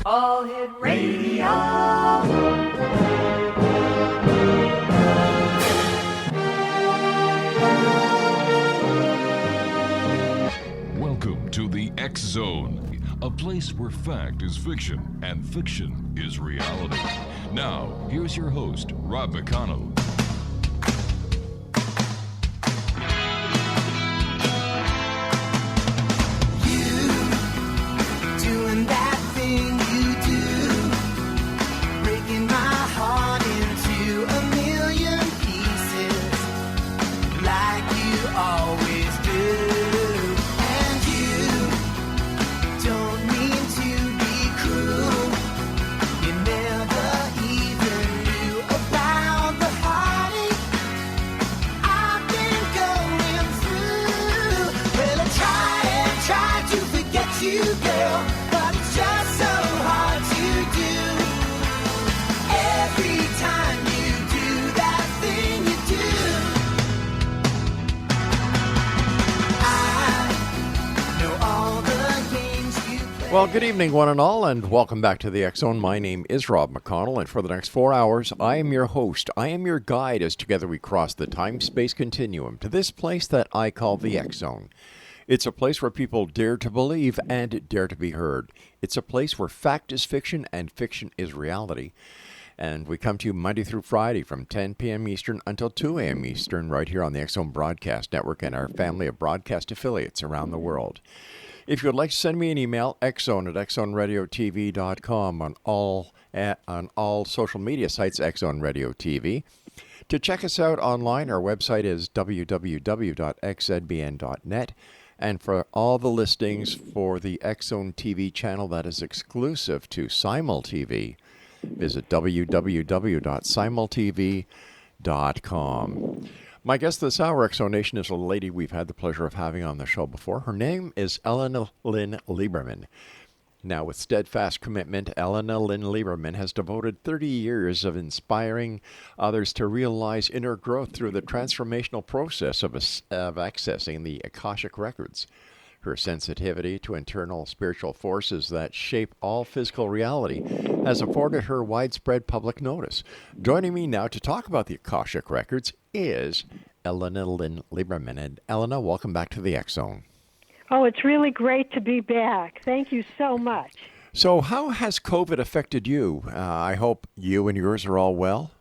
All Hit Radio. Welcome to the X Zone, a place where fact is fiction and fiction is reality. Now, here's your host, Rob McConnell. Well, good evening, one and all, and welcome back to the X Zone. My name is Rob McConnell, and for the next 4 hours, I am your host. I am your guide as together we cross the time-space continuum to this place that I call the X Zone. It's a place where people dare to believe and dare to be heard. It's a place where fact is fiction and fiction is reality. And we come to you Monday through Friday from 10 p.m. Eastern until 2 a.m. Eastern right here on the X Zone Broadcast Network and our family of broadcast affiliates around the world. If you would like to send me an email, xzone@xzoneradiotv.com on all social media sites, X Zone Radio TV. To check us out online, our website is www.xzbn.net. And for all the listings for the X Zone TV channel that is exclusive to Simul TV, visit www.simultv.com. My guest this hour, X Zone Nation, is a lady we've had the pleasure of having on the show before. Her name is Ellena Lynn Lieberman. Now, with steadfast commitment, Ellena Lynn Lieberman has devoted 30 years of inspiring others to realize inner growth through the transformational process of accessing the Akashic Records. Her sensitivity to internal spiritual forces that shape all physical reality has afforded her widespread public notice. Joining me now to talk about the Akashic Records is Ellena Lynn Lieberman. And Ellena, welcome back to the X Zone. Oh, it's really great to be back. Thank you so much. So how has COVID affected you? I hope you and yours are all well.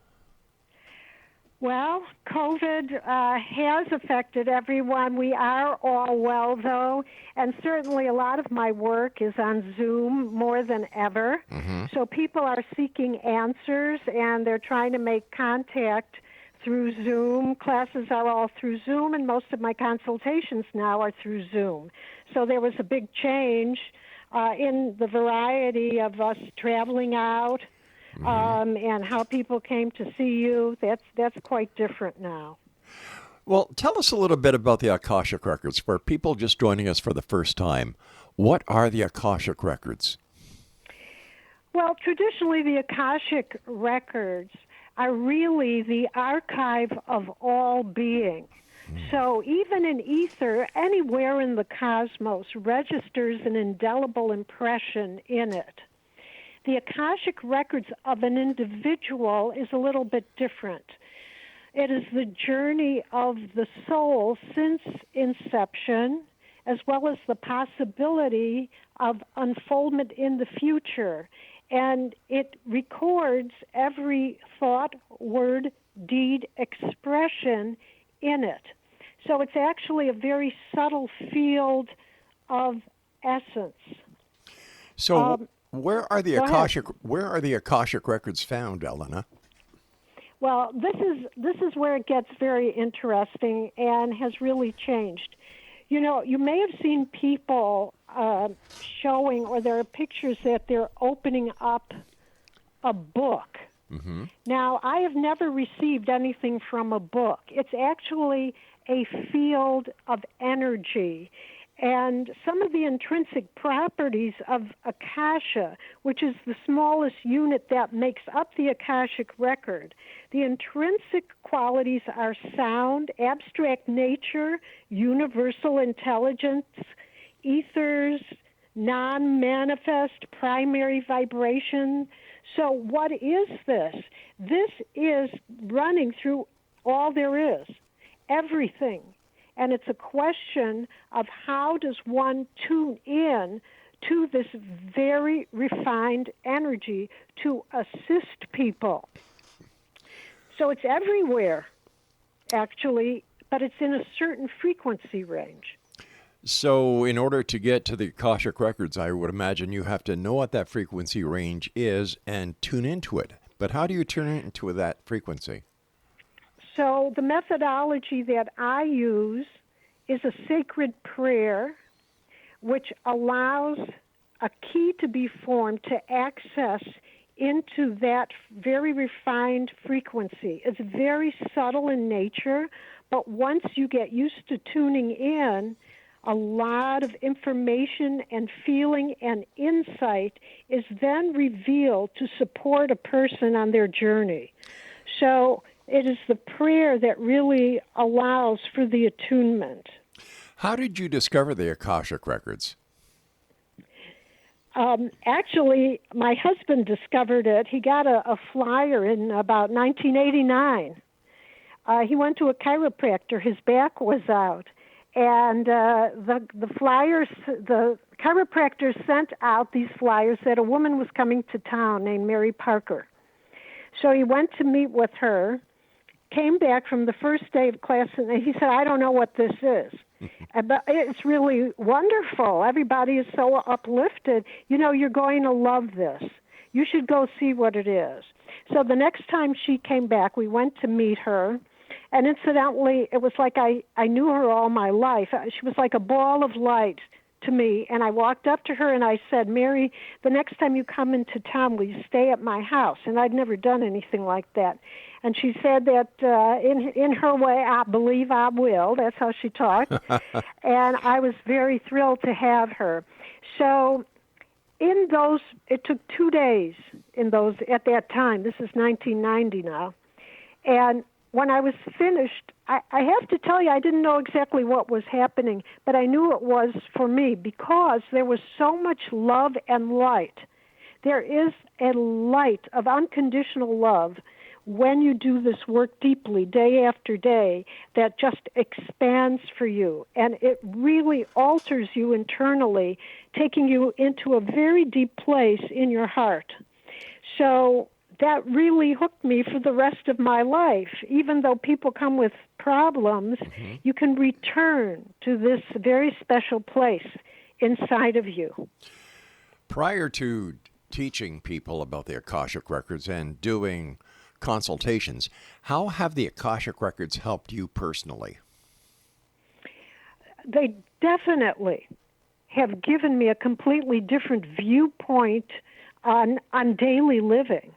Well, COVID has affected everyone. We are all well, though, and certainly a lot of my work is on Zoom more than ever. Mm-hmm. So people are seeking answers, and they're trying to make contact through Zoom. Classes are all through Zoom, and most of my consultations now are through Zoom. So there was a big change in the variety of us traveling out. And how people came to see you, that's quite different now. Well, tell us a little bit about the Akashic Records. For people just joining us for the first time, what are the Akashic Records? Well, traditionally, the Akashic Records are really the archive of all being. So even in ether, anywhere in the cosmos registers an indelible impression in it. The Akashic Records of an individual is a little bit different. It is the journey of the soul since inception, as well as the possibility of unfoldment in the future. And it records every thought, word, deed, expression in it. So it's actually a very subtle field of essence. So where are the Akashic Records found, Ellena? Well, this is where it gets very interesting and has really changed. You know, you may have seen people showing, or there are pictures that they're opening up a book. Mm-hmm. Now, I have never received anything from a book. It's actually a field of energy. And some of the intrinsic properties of Akasha, which is the smallest unit that makes up the Akashic record, the intrinsic qualities are sound, abstract nature, universal intelligence, ethers, non-manifest primary vibration. So what is this? This is running through all there is, everything. And it's a question of how does one tune in to this very refined energy to assist people. So it's everywhere, actually, but it's in a certain frequency range. So in order to get to the Akashic Records, I would imagine you have to know what that frequency range is and tune into it. But how do you tune into that frequency? So the methodology that I use is a sacred prayer, which allows a key to be formed to access into that very refined frequency. It's very subtle in nature, but once you get used to tuning in, a lot of information and feeling and insight is then revealed to support a person on their journey. So it is the prayer that really allows for the attunement. How did you discover the Akashic Records? Actually, my husband discovered it. He got a flyer in about 1989. He went to a chiropractor. His back was out. And the flyers, the chiropractor sent out these flyers that a woman was coming to town named Mary Parker. So he went to meet with her, came back from the first day of class, and he said, I don't know what this is. But it's really wonderful. Everybody is so uplifted. You know, you're going to love this. You should go see what it is. So the next time she came back, we went to meet her. And incidentally, it was like I knew her all my life. She was like a ball of light to me. And I walked up to her and I said, Mary, the next time you come into town, will you stay at my house? And I'd never done anything like that. And she said that in her way, I believe I will. That's how she talked. And I was very thrilled to have her. So in those, it took 2 days in those, at that time. This is 1990 now. And when I was finished, I have to tell you, I didn't know exactly what was happening, but I knew it was for me because there was so much love and light. There is a light of unconditional love when you do this work deeply, day after day, that just expands for you. And it really alters you internally, taking you into a very deep place in your heart. So that really hooked me for the rest of my life. Even though people come with problems, you can return to this very special place inside of you. Prior to teaching people about the Akashic Records and doing consultations, how have the Akashic Records helped you personally? They definitely have given me a completely different viewpoint on daily living.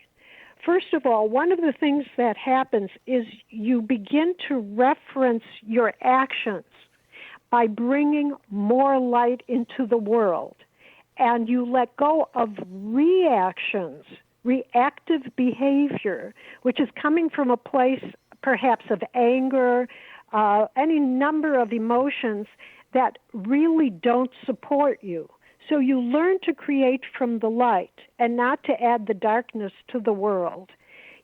First of all, one of the things that happens is you begin to reference your actions by bringing more light into the world, and you let go of reactions, reactive behavior, which is coming from a place perhaps of anger, any number of emotions that really don't support you. So you learn to create from the light and not to add the darkness to the world.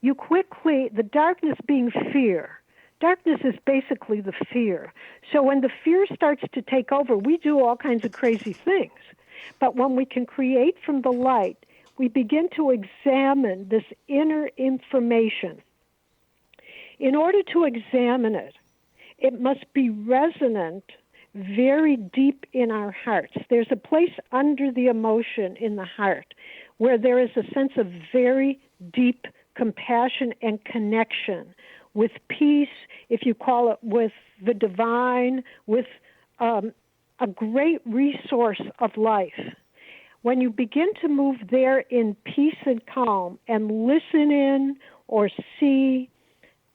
You quickly, the darkness being fear. Darkness is basically the fear. So when the fear starts to take over, we do all kinds of crazy things. But when we can create from the light, we begin to examine this inner information. In order to examine it, it must be resonant very deep in our hearts. There's a place under the emotion in the heart where there is a sense of very deep compassion and connection with peace, if you call it with the divine, with a great resource of life. When you begin to move there in peace and calm and listen in or see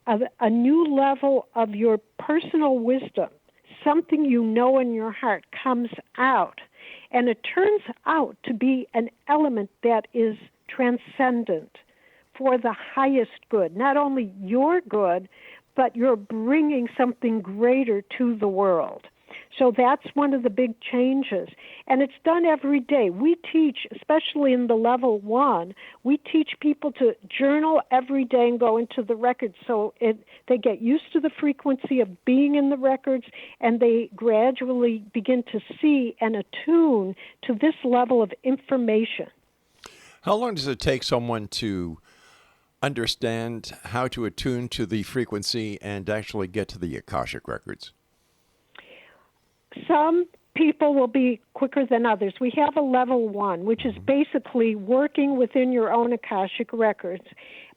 a new level of your personal wisdom, something you know in your heart comes out, and it turns out to be an element that is transcendent for the highest good. Not only your good, but you're bringing something greater to the world. So that's one of the big changes. And it's done every day. We teach, especially in the level 1, we teach people to journal every day and go into the records so they get used to the frequency of being in the records, and they gradually begin to see and attune to this level of information. How long does it take someone to understand how to attune to the frequency and actually get to the Akashic Records? Some people will be quicker than others. We have a level 1, which is basically working within your own Akashic Records.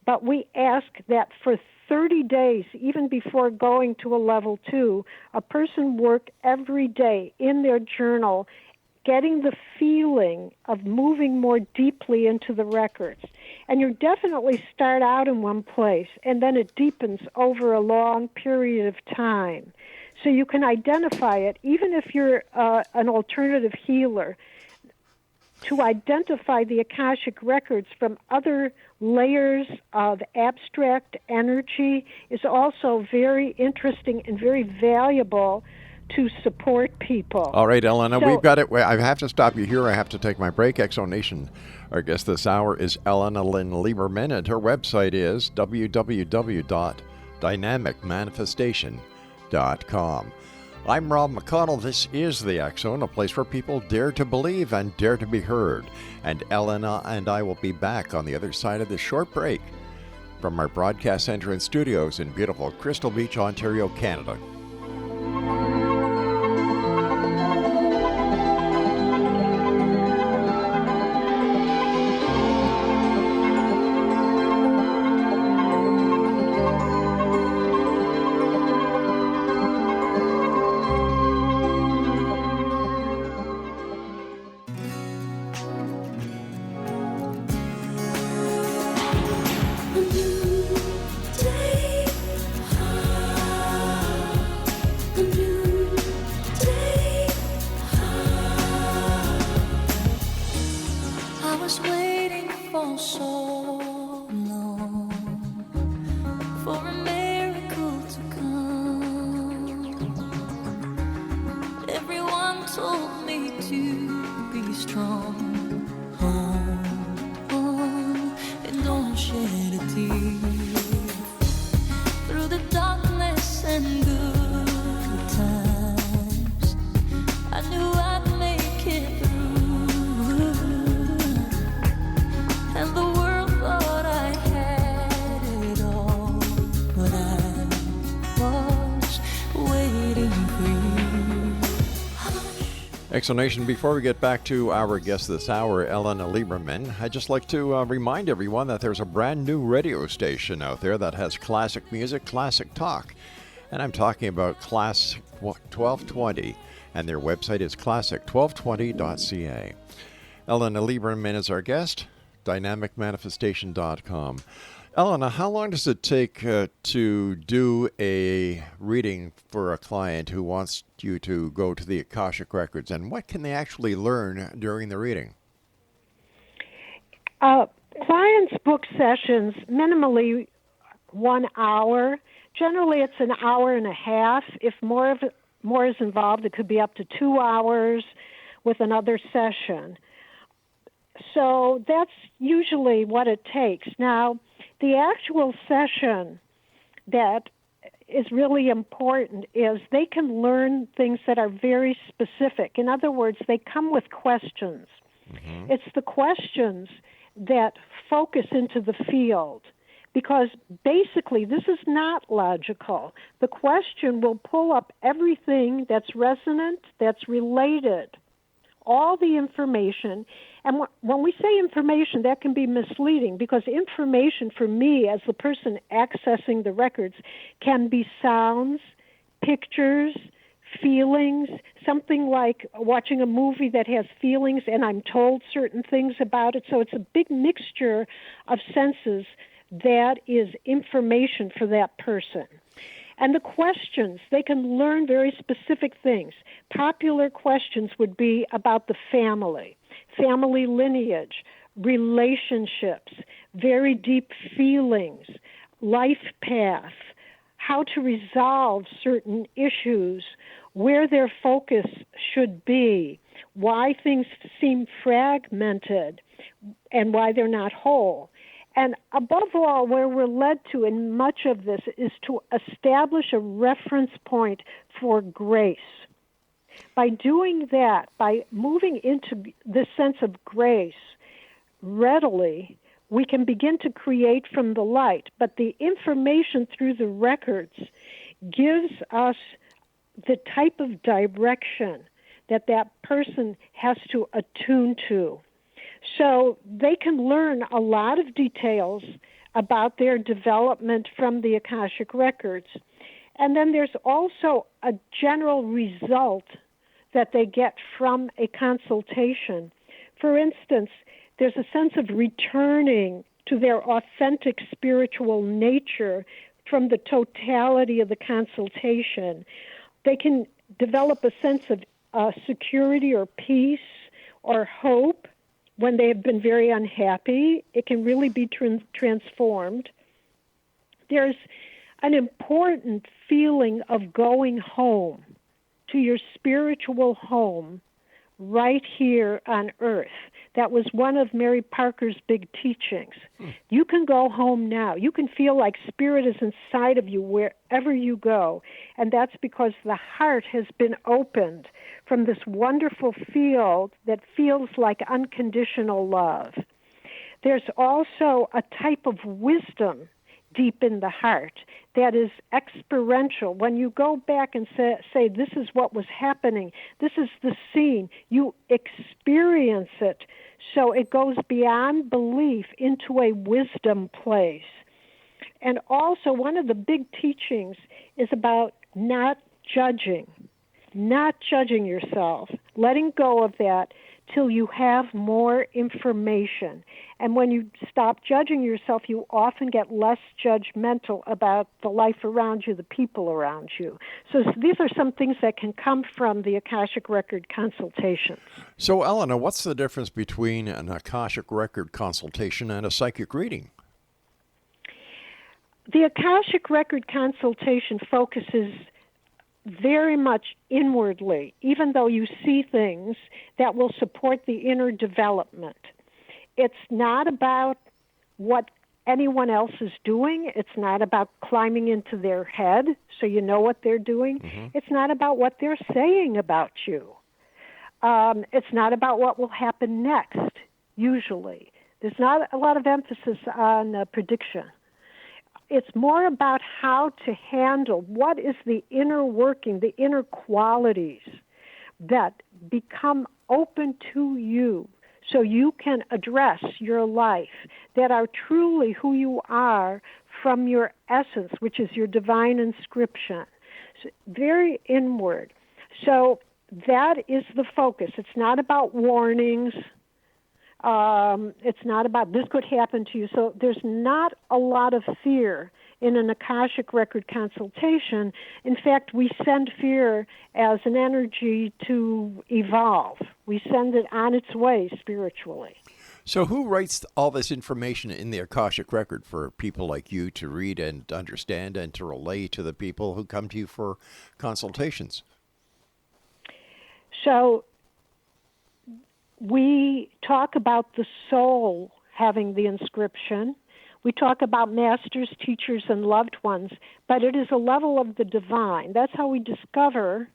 But we ask that for 30 days, even before going to a level 2, a person work every day in their journal, getting the feeling of moving more deeply into the records. And you definitely start out in one place, and then it deepens over a long period of time. So you can identify it, even if you're an alternative healer, to identify the Akashic Records from other layers of abstract energy is also very interesting and very valuable to support people. All right, Ellena, we've got it. I have to stop you here. I have to take my break. Exonation. Our guest this hour is Ellena Lynn Lieberman, and her website is www.dynamicmanifestation.com. I'm Rob McConnell. This is The X Zone, a place where people dare to believe and dare to be heard. And Ellena and I will be back on the other side of this short break from our broadcast center and studios in beautiful Crystal Beach, Ontario, Canada. Exonation, before we get back to our guest this hour, Ellena Lieberman, I'd just like to remind everyone that there's a brand new radio station out there that has classic music, classic talk. And I'm talking about Classic 1220, and their website is classic1220.ca. Ellena Lieberman is our guest, dynamicmanifestation.com. Ellena, how long does it take to do a reading for a client who wants you to go to the Akashic Records, and what can they actually learn during the reading? Clients book sessions minimally 1 hour. Generally, it's an hour and a half. If more is involved, it could be up to 2 hours with another session. So that's usually what it takes. Now, the actual session that is really important is they can learn things that are very specific. In other words, they come with questions. Mm-hmm. It's the questions that focus into the field, because basically this is not logical. The question will pull up everything that's resonant, that's related, all the information. And when we say information, that can be misleading, because information for me as the person accessing the records can be sounds, pictures, feelings, something like watching a movie that has feelings and I'm told certain things about it. So it's a big mixture of senses that is information for that person. And the questions, they can learn very specific things. Popular questions would be about the family lineage, relationships, very deep feelings, life path, how to resolve certain issues, where their focus should be, why things seem fragmented, and why they're not whole. And above all, where we're led to in much of this is to establish a reference point for grace. By doing that, by moving into this sense of grace readily, we can begin to create from the light. But the information through the records gives us the type of direction that that person has to attune to. So they can learn a lot of details about their development from the Akashic Records. And then there's also a general result that they get from a consultation. For instance, there's a sense of returning to their authentic spiritual nature from the totality of the consultation. They can develop a sense of security or peace or hope when they have been very unhappy. It can really be transformed. There's an important feeling of going home to your spiritual home right here on earth. That was one of Mary Parker's big teachings. You can go home now. You can feel like spirit is inside of you wherever you go. And that's because the heart has been opened from this wonderful field that feels like unconditional love. There's also a type of wisdom deep in the heart that is experiential. When you go back and say, this is what was happening, this is the scene, you experience it. So it goes beyond belief into a wisdom place. And also one of the big teachings is about not judging yourself, letting go of that till you have more information. And when you stop judging yourself, you often get less judgmental about the life around you, the people around you. So these are some things that can come from the Akashic Record consultations. So, Ellena, what's the difference between an Akashic Record consultation and a psychic reading? The Akashic Record consultation focuses very much inwardly, even though you see things that will support the inner development. It's not about what anyone else is doing. It's not about climbing into their head so you know what they're doing. Mm-hmm. It's not about what they're saying about you. It's not about what will happen next, usually. There's not a lot of emphasis on prediction. It's more about how to handle what is the inner working, the inner qualities that become open to you so you can address your life, that are truly who you are from your essence, which is your divine inscription. So very inward. So that is the focus. It's not about warnings. It's not about this could happen to you. So there's not a lot of fear in an Akashic Record consultation. In fact, we send fear as an energy to evolve. We send it on its way spiritually. So who writes all this information in the Akashic Record for people like you to read and understand and to relay to the people who come to you for consultations? So we talk about the soul having the inscription. We talk about masters, teachers, and loved ones, but it is a level of the divine. That's how we discover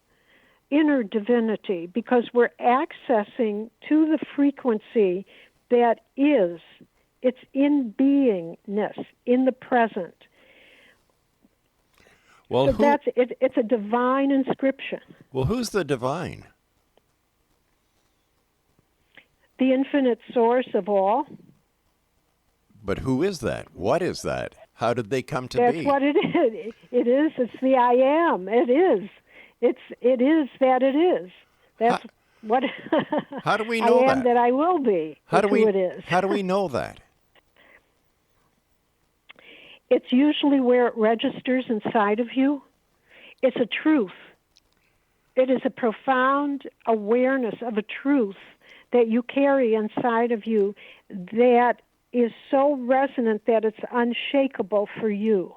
inner divinity, because we're accessing to the frequency that is. It's in beingness, in the present. Well, so it's a divine inscription. Well, who's the divine? The infinite source of all. But who is that? What is that? How did they come to be? That's what it is. It is. It's the I am. It is. It is that it is. That's what. How do we know I am that I will be. How do we? Who it is. How do we know that? It's usually where it registers inside of you. It's a truth. It is a profound awareness of a truth that you carry inside of you that is so resonant that it's unshakable for you.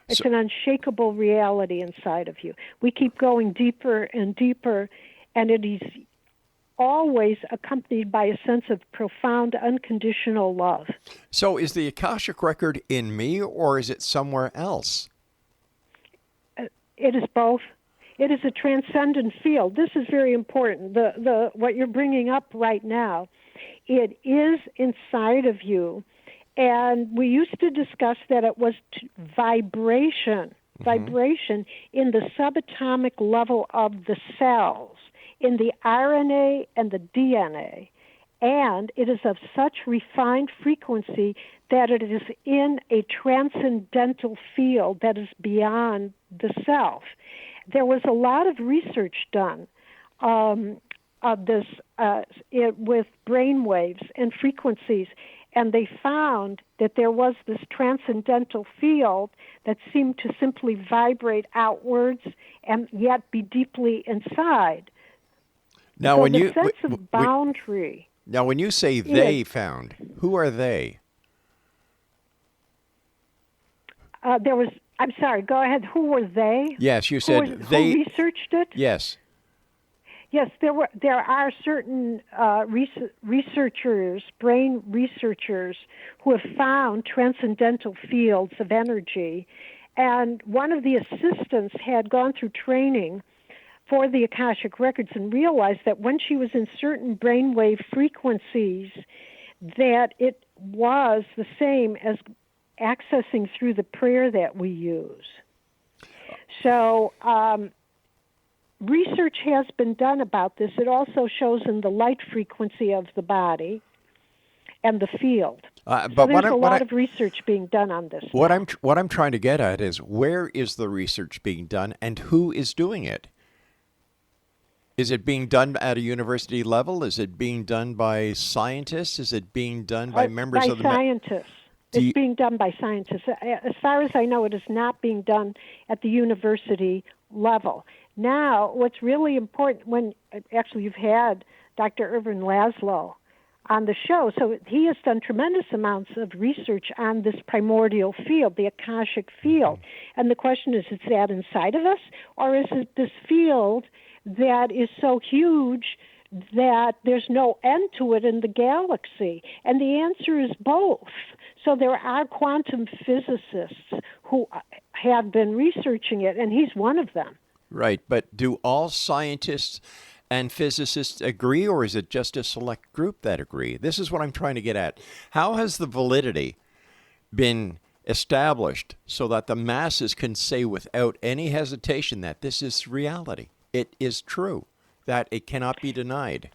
It's an unshakable reality inside of you. We keep going deeper and deeper, and it is always accompanied by a sense of profound, unconditional love. So is the Akashic record in me, or is it somewhere else? It is both. It is a transcendent field. This is very important. What you're bringing up right now, it is inside of you. And we used to discuss that it was vibration in the subatomic level of the cells, in the RNA and the DNA. And it is of such refined frequency that it is in a transcendental field that is beyond the self. There was a lot of research done of this with brain waves and frequencies, and they found that there was this transcendental field that seemed to simply vibrate outwards and yet be deeply inside. Now, so when the sense of boundary. Now, when you say they found, who are they? I'm sorry, go ahead. Who were they? Yes, you said they. Who researched it? Yes. Yes, there are certain researchers, brain researchers, who have found transcendental fields of energy. And one of the assistants had gone through training for the Akashic Records and realized that when she was in certain brainwave frequencies, that it was the same as accessing through the prayer that we use. So research has been done about this. It also shows in the light frequency of the body and the field. But so there's a lot of research being done on this. What I'm trying to get at is, where is the research being done and who is doing it? Is it being done at a university level? Is it being done by scientists? Is it being done by members of the... scientists. It's being done by scientists. As far as I know, it is not being done at the university level. Now, what's really important, actually you've had Dr. Irvin Laszlo on the show, so he has done tremendous amounts of research on this primordial field, the Akashic field. And the question is that inside of us, or is it this field that is so huge that there's no end to it in the galaxy? And the answer is both. So there are quantum physicists who have been researching it, and he's one of them. Right, but do all scientists and physicists agree, or is it just a select group that agree? This is what I'm trying to get at. How has the validity been established so that the masses can say without any hesitation that this is reality? It is true, that it cannot be denied.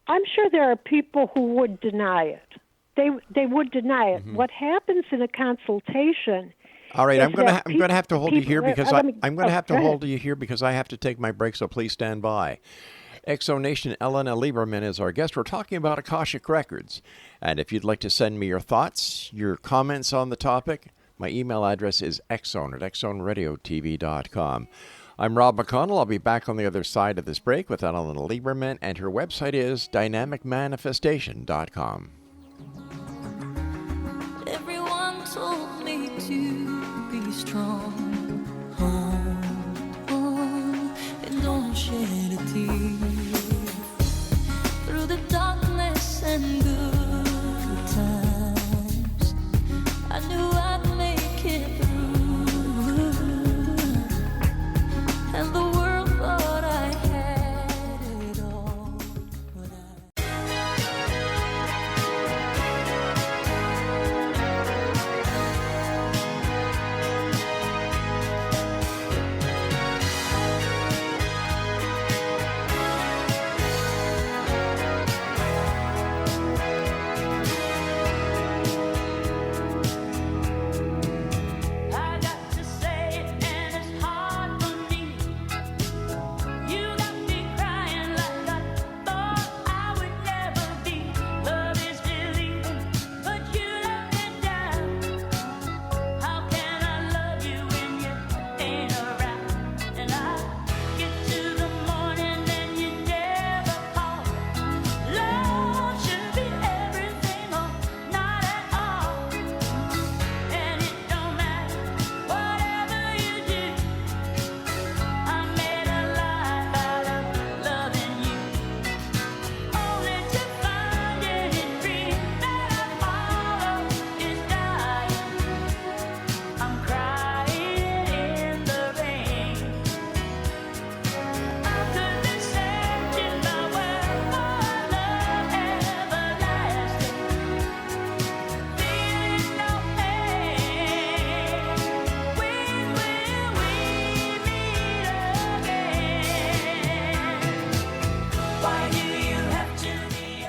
I'm sure there are people who would deny it. They would deny it. What happens in a consultation? All right, I'm going to have to hold you here because I'm going to have to hold you here because I have to take my break. So please stand by. Exonation Ellena Lieberman is our guest. We're talking about Akashic Records, and if you'd like to send me your thoughts, your comments on the topic, my email address is exon@exonradiotv.com. I'm Rob McConnell. I'll be back on the other side of this break with Ellena Lieberman, and her website is dynamicmanifestation.com. Everyone told me to be strong. Hold on and don't shed a tear. Through the darkness and good times, I knew I'd make it through. And the world thought I had it all, but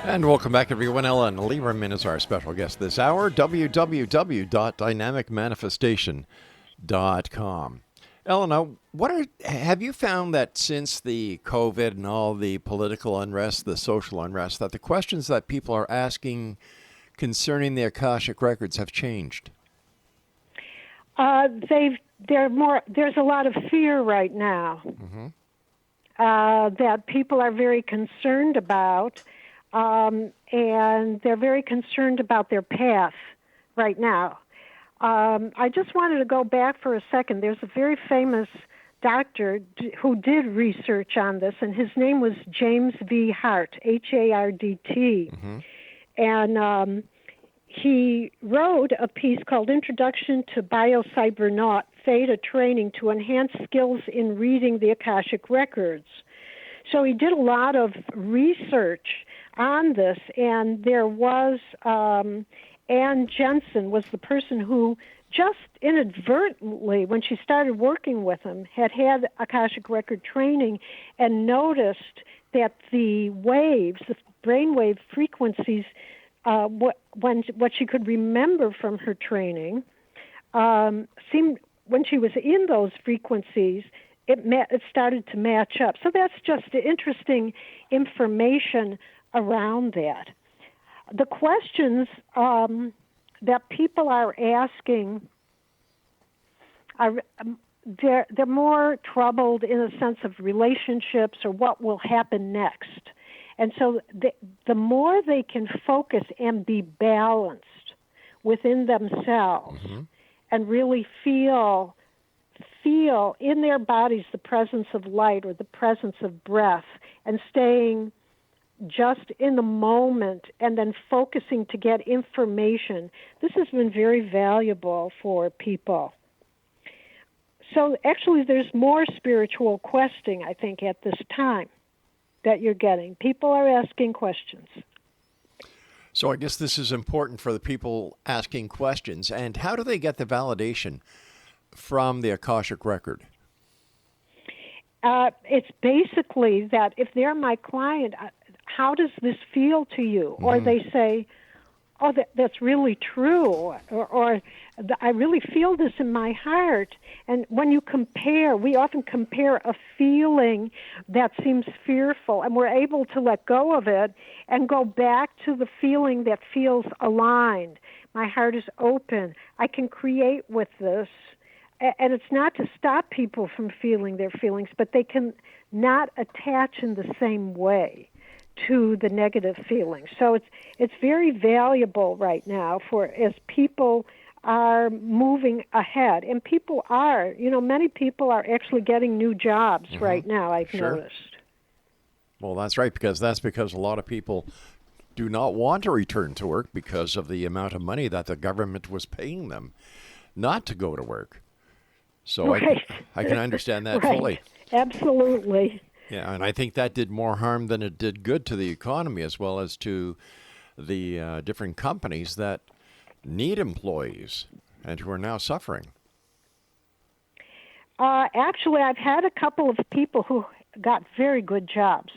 And welcome back, everyone. Ellena Lieberman is our special guest this hour. www.dynamicmanifestation.com. Ellena, have you found that since the COVID and all the political unrest, the social unrest, that the questions that people are asking concerning the Akashic Records have changed? There's a lot of fear right now that people are very concerned about, and they're very concerned about their path right now. I just wanted to go back for a second. There's a very famous doctor who did research on this, and his name was James V. Hart, Hardt. And he wrote a piece called Introduction to Biocybernaut Theta Training to Enhance Skills in Reading the Akashic Records. So he did a lot of research on this, and there was Ann Jensen was the person who just inadvertently, when she started working with him, had Akashic Record training and noticed that the waves, the brainwave frequencies, what she could remember from her training, seemed, when she was in those frequencies, it started to match up. So that's just interesting information around that. The questions that people are asking are they're more troubled in a sense of relationships or what will happen next. And so the more they can focus and be balanced within themselves and really feel in their bodies the presence of light or the presence of breath, and staying just in the moment and then focusing to get information, this has been very valuable for people. So actually there's more spiritual questing, I think, at this time that you're getting. People are asking questions. So I guess this is important for the people asking questions. And how do they get the validation from the Akashic Record? It's basically that if they're my client, how does this feel to you? Or they say, oh, that's really true, or I really feel this in my heart. And when you compare, we often compare a feeling that seems fearful, and we're able to let go of it and go back to the feeling that feels aligned. My heart is open. I can create with this. And it's not to stop people from feeling their feelings, but they can not attach in the same way to the negative feelings. So it's very valuable right now for as people are moving ahead. And people are, many people are actually getting new jobs right now, I've noticed. Well, that's right, because a lot of people do not want to return to work because of the amount of money that the government was paying them not to go to work. So I can understand that fully. Absolutely. Yeah, and I think that did more harm than it did good to the economy, as well as to the different companies that need employees and who are now suffering. Actually, I've had a couple of people who got very good jobs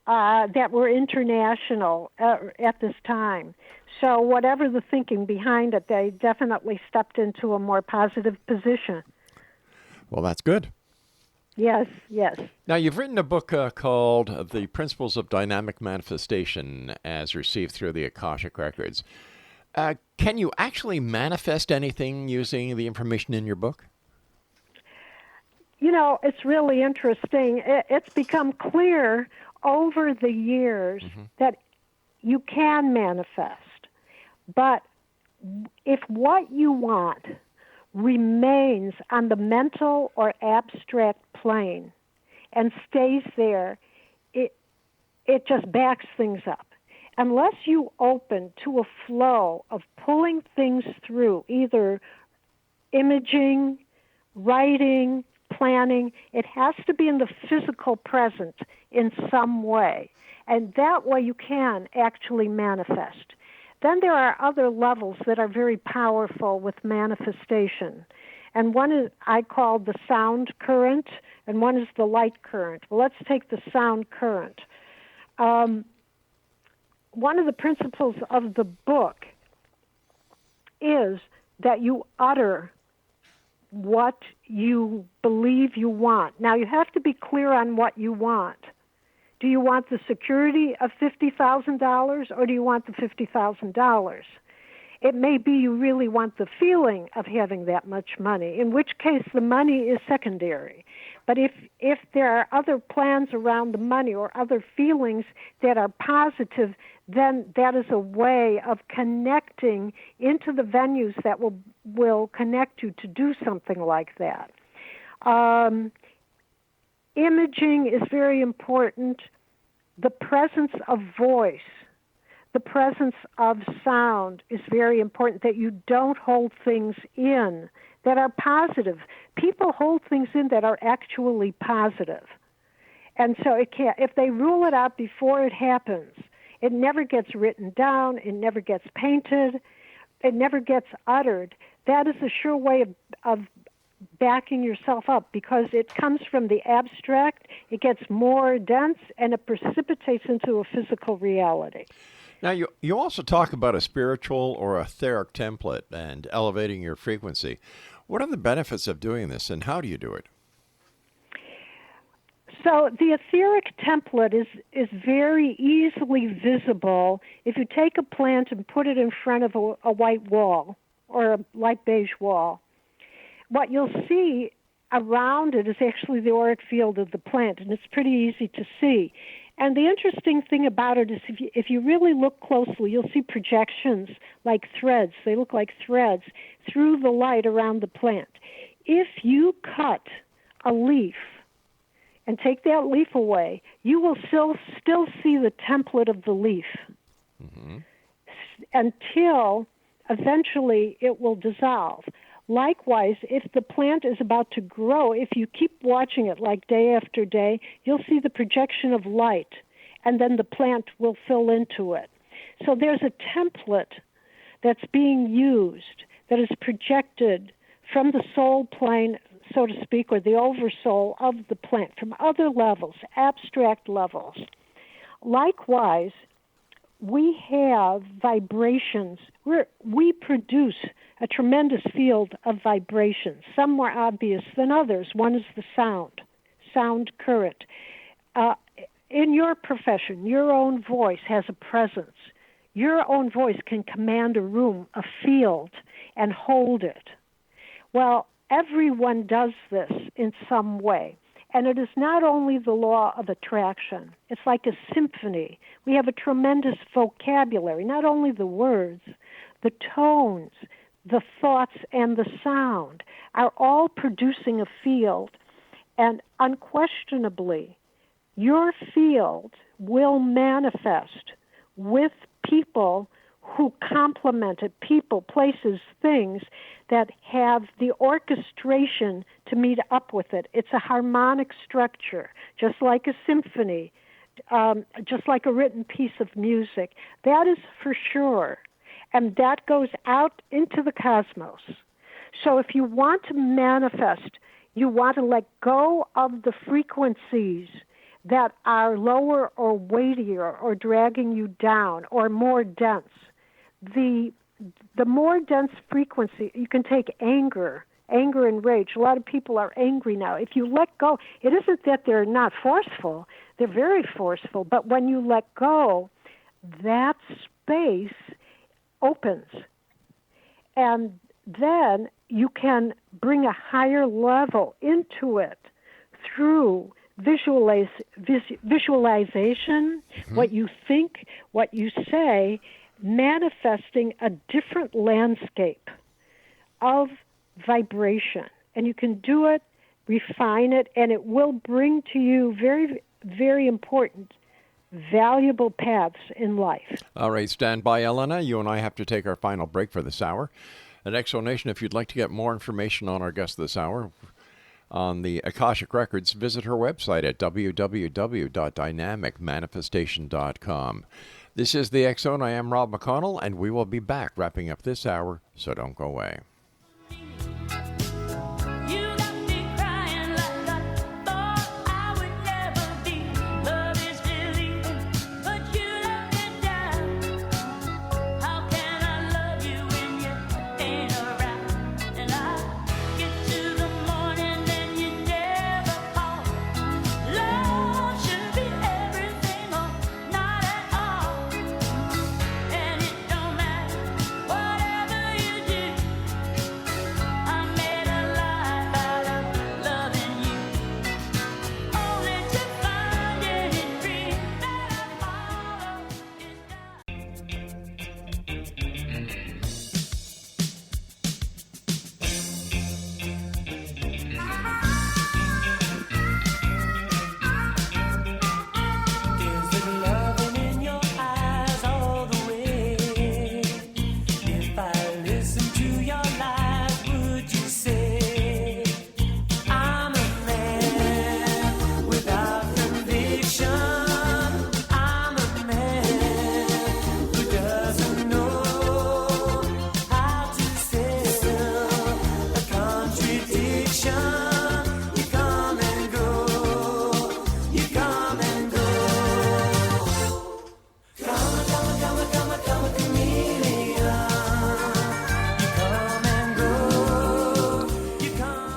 that were international at this time. So whatever the thinking behind it, they definitely stepped into a more positive position. Well, that's good. Yes. Now, you've written a book called The Principles of Dynamic Manifestation as Received Through the Akashic Records. Can you actually manifest anything using the information in your book? It's really interesting. It's become clear over the years that you can manifest. But if what you want remains on the mental or abstract plane and stays there, it just backs things up. Unless you open to a flow of pulling things through, either imaging, writing, planning, it has to be in the physical present in some way. And that way you can actually manifest. Then there are other levels that are very powerful with manifestation. And one is I call the sound current, and one is the light current. Well, let's take the sound current. one of the principles of the book is that you utter what you believe you want. Now, you have to be clear on what you want. Do you want the security of $50,000 or do you want the $50,000? It may be you really want the feeling of having that much money, in which case the money is secondary. But if there are other plans around the money or other feelings that are positive, then that is a way of connecting into the venues that will connect you to do something like that. Imaging is very important. The presence of voice, the presence of sound is very important, that you don't hold things in that are positive. People hold things in that are actually positive. And so if they rule it out before it happens, it never gets written down, it never gets painted, it never gets uttered. That is a sure way of backing yourself up, because it comes from the abstract, it gets more dense, and it precipitates into a physical reality. Now, you also talk about a spiritual or etheric template and elevating your frequency. What are the benefits of doing this, and how do you do it? So the etheric template is very easily visible if you take a plant and put it in front of a white wall or a light beige wall. What you'll see around it is actually the auric field of the plant, and it's pretty easy to see. And the interesting thing about it is if you really look closely, you'll see projections like threads. They look like threads through the light around the plant. If you cut a leaf and take that leaf away, you will still see the template of the leaf until eventually it will dissolve. Likewise, if the plant is about to grow, if you keep watching it like day after day, you'll see the projection of light, and then the plant will fill into it. So there's a template that's being used that is projected from the soul plane, so to speak, or the oversoul of the plant, from other levels, abstract levels. Likewise, we have vibrations. We produce a tremendous field of vibrations, some more obvious than others. One is the sound current. In your profession, your own voice has a presence. Your own voice can command a room, a field, and hold it. Well, everyone does this in some way. And it is not only the law of attraction. It's like a symphony. We have a tremendous vocabulary, not only the words, the tones, the thoughts, and the sound are all producing a field. And unquestionably, your field will manifest with people who complement it, people, places, things that have the orchestration to meet up with it. It's a harmonic structure, just like a symphony, just like a written piece of music. That is for sure. And that goes out into the cosmos. So if you want to manifest, you want to let go of the frequencies that are lower or weightier or dragging you down or more dense. The more dense frequency, you can take anger and rage. A lot of people are angry now. If you let go, it isn't that they're not forceful. They're very forceful. But when you let go, that space opens. And then you can bring a higher level into it through visualization, what you think, what you say, manifesting a different landscape of vibration. And you can do it, refine it, and it will bring to you very, very important, valuable paths in life. All right, stand by, Ellena. You and I have to take our final break for this hour. At Exonation, if you'd like to get more information on our guest this hour, on the Akashic Records, visit her website at www.dynamicmanifestation.com. This is the X Zone. I am Rob McConnell, and we will be back wrapping up this hour, so don't go away.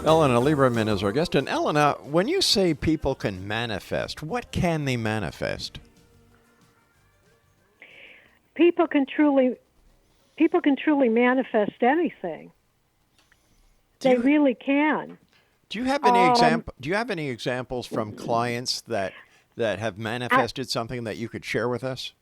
Ellena Lieberman is our guest. And Ellena, when you say people can manifest, what can they manifest? People can truly manifest anything. They really can. Do you have any Do you have any examples from clients that have manifested something that you could share with us?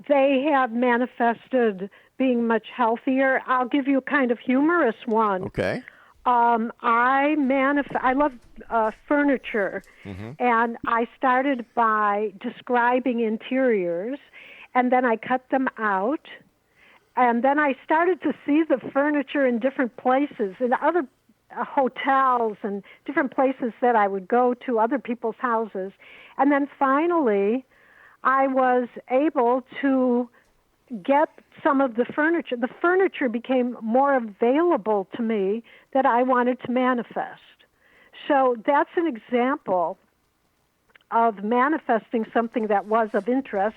They have manifested being much healthier. I'll give you a kind of humorous one. Okay. I love furniture, and I started by describing interiors, and then I cut them out, and then I started to see the furniture in different places, in other hotels and different places that I would go to, other people's houses, and then finally I was able to get some of the furniture. The furniture became more available to me that I wanted to manifest. So that's an example of manifesting something that was of interest.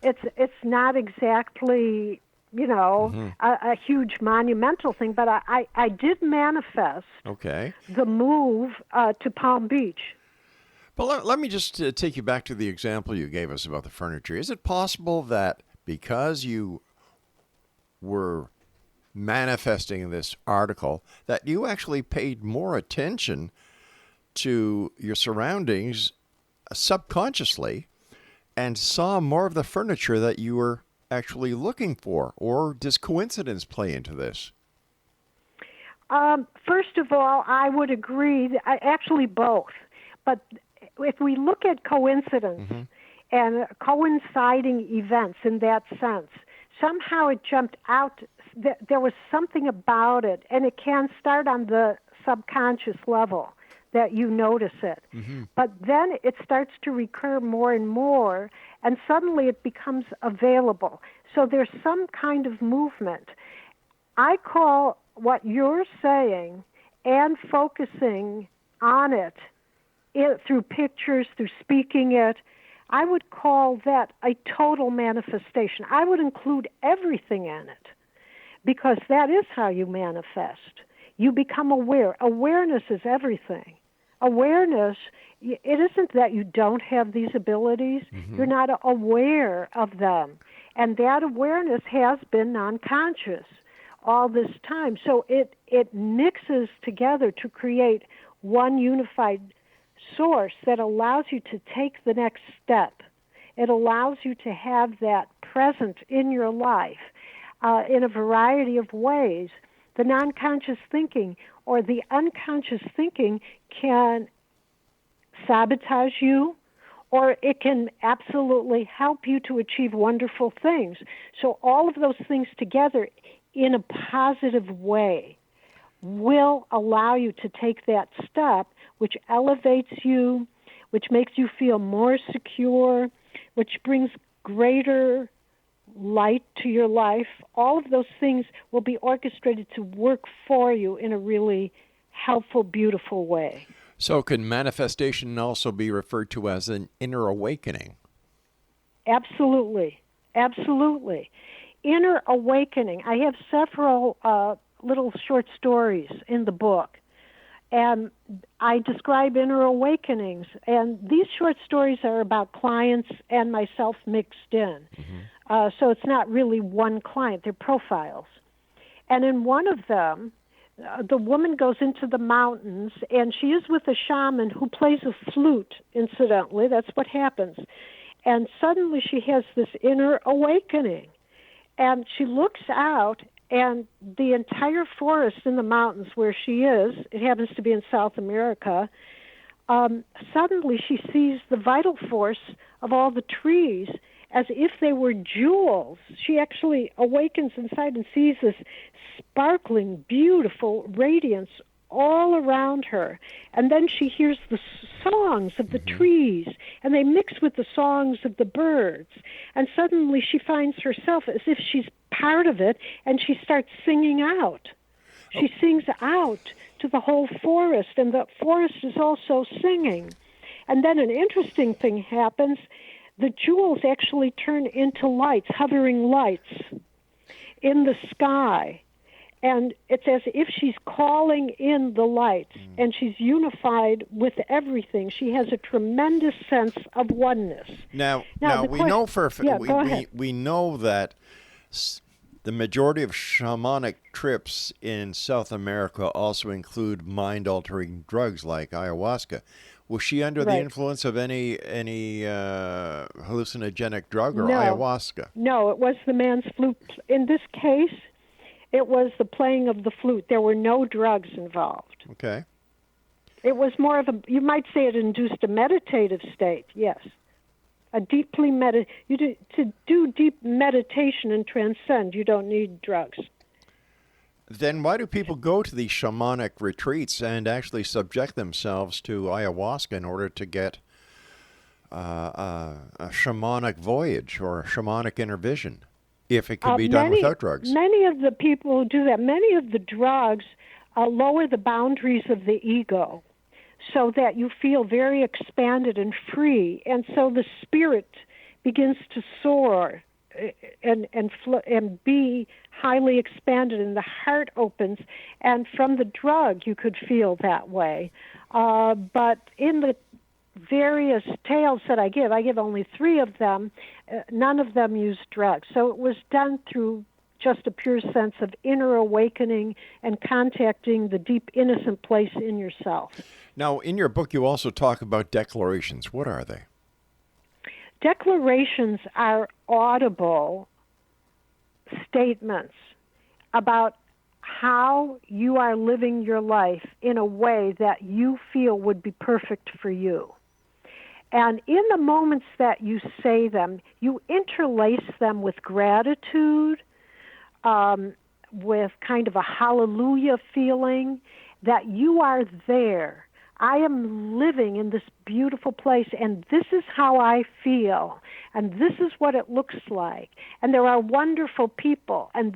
It's not exactly, a huge monumental thing, but I did manifest the move to Palm Beach. But let me just take you back to the example you gave us about the furniture. Is it possible that because you were manifesting this article, that you actually paid more attention to your surroundings subconsciously and saw more of the furniture that you were actually looking for? Or does coincidence play into this? First of all, I would agree, actually both. But if we look at coincidence and coinciding events in that sense, somehow it jumped out. There was something about it, and it can start on the subconscious level that you notice it. But then it starts to recur more and more, and suddenly it becomes available. So there's some kind of movement. I call what you're saying and focusing on it through pictures, through speaking it, I would call that a total manifestation. I would include everything in it because that is how you manifest. You become aware. Awareness is everything. Awareness, it isn't that you don't have these abilities. You're not aware of them. And that awareness has been non-conscious all this time. So it mixes together to create one unified source that allows you to take the next step. It allows you to have that present in your life in a variety of ways. The non-conscious thinking or the unconscious thinking can sabotage you, or it can absolutely help you to achieve wonderful things. So all of those things together in a positive way will allow you to take that step, which elevates you, which makes you feel more secure, which brings greater light to your life. All of those things will be orchestrated to work for you in a really helpful, beautiful way. So can manifestation also be referred to as an inner awakening? Absolutely. Absolutely. Inner awakening. I have several little short stories in the book, and I describe inner awakenings. And these short stories are about clients and myself mixed in. So it's not really one client. They're profiles. And in one of them, the woman goes into the mountains, and she is with a shaman who plays a flute, incidentally. That's what happens. And suddenly she has this inner awakening. And she looks out, and the entire forest in the mountains where she is, it happens to be in South America, suddenly she sees the vital force of all the trees as if they were jewels. She actually awakens inside and sees this sparkling, beautiful radiance all around her. And then she hears the songs of the trees, and they mix with the songs of the birds. And suddenly she finds herself as if she's part of it, and she starts singing out. She sings out to the whole forest, and the forest is also singing. And then an interesting thing happens. The jewels actually turn into lights, hovering lights in the sky. And it's as if she's calling in the light, and she's unified with everything. She has a tremendous sense of oneness. Now the we question- know for Yeah, go ahead. we know that the majority of shamanic trips in South America also include mind-altering drugs like ayahuasca. Was she under the Right. influence of any hallucinogenic drug or No. ayahuasca? No, it was the man's flute. In this case, it was the playing of the flute. There were no drugs involved. Okay. It was more of a, you might say it induced a meditative state, yes. A deeply to do deep meditation and transcend, you don't need drugs. Then why do people go to these shamanic retreats and actually subject themselves to ayahuasca in order to get a shamanic voyage or a shamanic inner vision, if it can be done without drugs? Many of the people who do that, many of the drugs lower the boundaries of the ego so that you feel very expanded and free, and so the spirit begins to soar and be highly expanded, and the heart opens. And from the drug, you could feel that way. But in the various tales that I give only 3 of them. None of them use drugs. So it was done through just a pure sense of inner awakening and contacting the deep innocent place in yourself. Now, in your book, you also talk about declarations. What are they? Declarations are audible statements about how you are living your life in a way that you feel would be perfect for you. And in the moments that you say them, you interlace them with gratitude, with kind of a hallelujah feeling that you are there. I am living in this beautiful place, and this is how I feel, and this is what it looks like. And there are wonderful people, and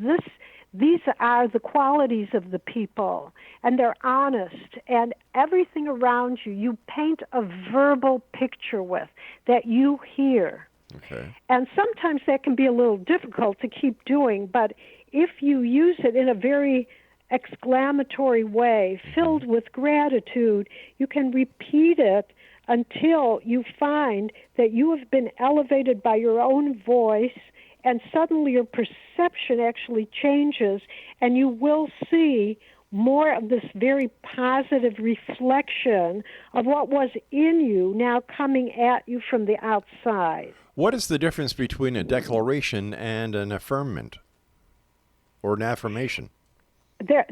these are the qualities of the people, and they're honest, and everything around you, you paint a verbal picture with that you hear. Okay. And sometimes that can be a little difficult to keep doing, but if you use it in a very exclamatory way, filled with gratitude, you can repeat it until you find that you have been elevated by your own voice, and suddenly your perception actually changes, and you will see more of this very positive reflection of what was in you now coming at you from the outside. What is the difference between a declaration and an affirmation or an affirmation?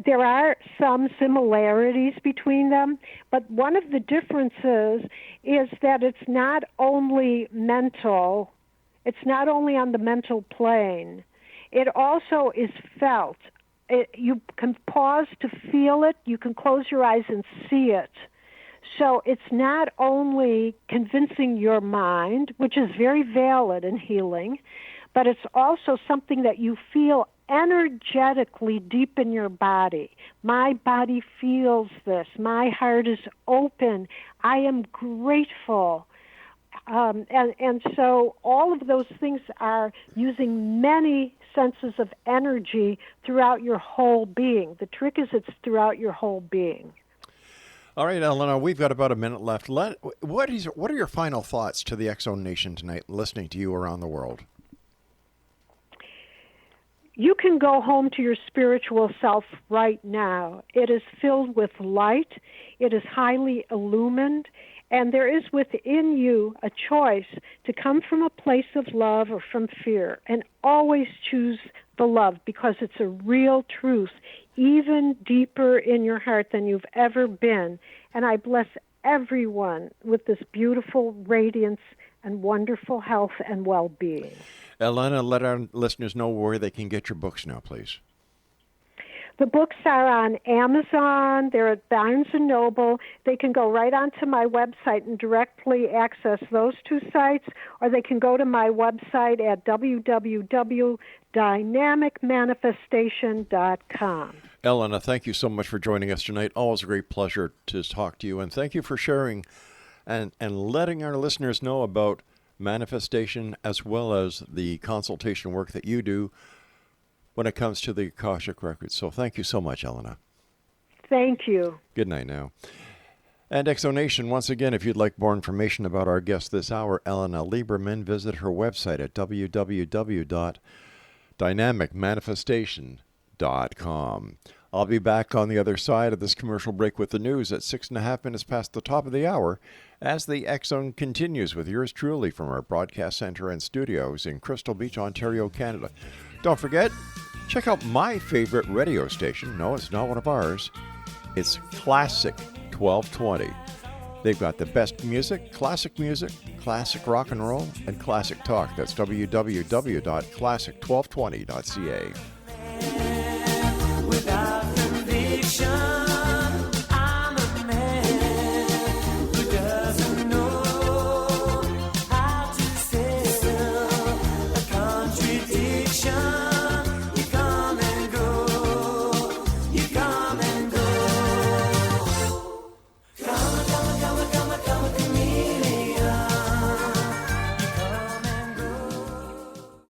There are some similarities between them, but one of the differences is that it's not only mental, it's not only on the mental plane, it also is felt. You can pause to feel it, you can close your eyes and see it. So it's not only convincing your mind, which is very valid in healing, but it's also something that you feel energetically deep in your body. My body feels this. My heart is open. I am grateful. And so all of those things are using many senses of energy throughout your whole being. The trick is it's throughout your whole being. All right, Ellena, we've got about a minute left. What are your final thoughts to the X-Zone Nation tonight, listening to you around the world? You can go home to your spiritual self right now. It is filled with light. It is highly illumined. And there is within you a choice to come from a place of love or from fear. And always choose the love, because it's a real truth, even deeper in your heart than you've ever been. And I bless everyone with this beautiful radiance and wonderful health and well-being. Ellena, let our listeners know where they can get your books now, please. The books are on Amazon. They're at Barnes & Noble. They can go right onto my website and directly access those 2 sites, or they can go to my website at www.dynamicmanifestation.com. Ellena, thank you so much for joining us tonight. Always a great pleasure to talk to you, and thank you for sharing and letting our listeners know about manifestation as well as the consultation work that you do, when it comes to the Akashic Records. So thank you so much, Ellena. Thank you. Good night now. And Exonation, once again, if you'd like more information about our guest this hour, Ellena Lieberman, visit her website at www.dynamicmanifestation.com. I'll be back on the other side of this commercial break with the news at 6.5 minutes past the top of the hour as the X-Zone continues with yours truly from our broadcast center and studios in Crystal Beach, Ontario, Canada. Don't forget, check out my favorite radio station. No, it's not one of ours. It's Classic 1220. They've got the best music, classic rock and roll, and classic talk. That's www.classic1220.ca.